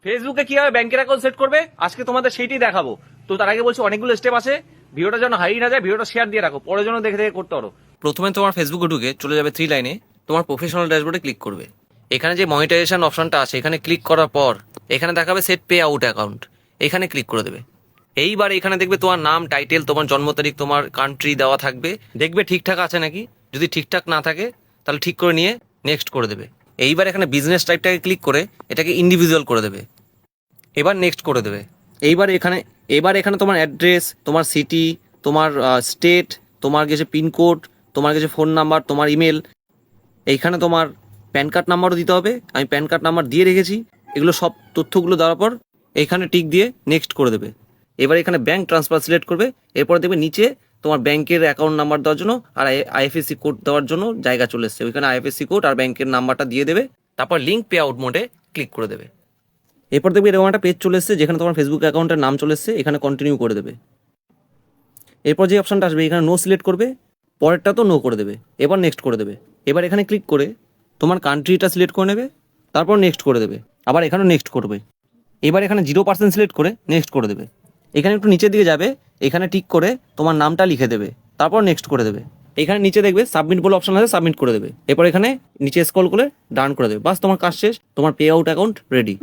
ফেসবুকে কিভাবে ব্যাংকের অ্যাকাউন্ট সেট করবে আজকে তোমাদের সেইটাই দেখাবো। তো তার আগে বলছি অনেকগুলো স্টেপ আছে, ভিডিওটা যেন হারিয়ে না যায়, ভিডিওটা শেয়ার দিয়ে রাখো, পরে যেন দেখে দেখে করতে পারো। প্রথমে তোমার ফেসবুকে ঢুকে চলে যাবে 3 লাইনে, তোমার প্রফেশনাল ড্যাশবোর্ডে ক্লিক করবে। এখানে যে মনিটাইজেশন অপশনটা আছে এখানে ক্লিক করার পর এখানে দেখাবে সেট পে আউট অ্যাকাউন্ট, এখানে ক্লিক করে দেবে। এইবার এখানে দেখবে তোমার নাম, টাইটেল, তোমার জন্ম তারিখ, তোমার কান্ট্রি দেওয়া থাকবে, দেখবে ঠিকঠাক আছে নাকি। যদি ঠিকঠাক না থাকে তাহলে ঠিক করে নিয়ে নেক্সট করে দেবে। এইবার এখানে বিজনেস টাইপটাকে ক্লিক করে এটাকে ইন্ডিভিজুয়াল করে দেবে, এবার নেক্সট করে দেবে। এবার এখানে তোমার অ্যাড্রেস, তোমার সিটি, তোমার স্টেট, তোমার গেছে পিনকোড, তোমার গেছে ফোন নাম্বার, তোমার ইমেল, এইখানে তোমার প্যান কার্ড নাম্বারও দিতে হবে। আমি প্যান কার্ড নাম্বার দিয়ে রেখেছি। এগুলো সব তথ্যগুলো দেওয়ার পর এইখানে টিক দিয়ে নেক্সট করে দেবে। এবার এখানে ব্যাংক ট্রান্সফার সিলেক্ট করবে। এরপরে দেখবে নিচে তোমার ব্যাংকের অ্যাকাউন্ট নাম্বার দেওয়ার জন্য আর আইএফএসসি কোড দেওয়ার জন্য জায়গা চলে এসছে। ওইখানে আইএফএসসি কোড আর ব্যাংকের নাম্বারটা দিয়ে দেবে, তারপর লিঙ্ক পে আউট মোডে ক্লিক করে দেবে। এরপর দেখবে এরকম একটা পেজ চলে এসছে যেখানে তোমার ফেসবুক অ্যাকাউন্টের নাম চলে এসছে, এখানে কন্টিনিউ করে দেবে। এরপর যে অপশনটা আসবে এখানে নো সিলেক্ট করবে, পরেরটা তো নো করে দেবে, এবার নেক্সট করে দেবে। এবার এখানে ক্লিক করে তোমার কান্ট্রিটা সিলেক্ট করে নেবে, তারপর নেক্সট করে দেবে, আবার এখানেও নেক্সট করবে। এবার এখানে 0% সিলেক্ট করে নেক্সট করে দেবে। এখানে একটু নিচের দিকে যাবে, এখানে টিক করে তোমার নামটা লিখে দেবে, তারপর নেক্সট করে দেবে। এখানে নিচে দেখবে সাবমিট বলে অপশন আছে, সাবমিট করে দেবে। এরপর এখানে নিচে স্ক্রল করে ডান করে দেবে। বাস তোমার কাজ শেষ, তোমার পে আউট অ্যাকাউন্ট রেডি।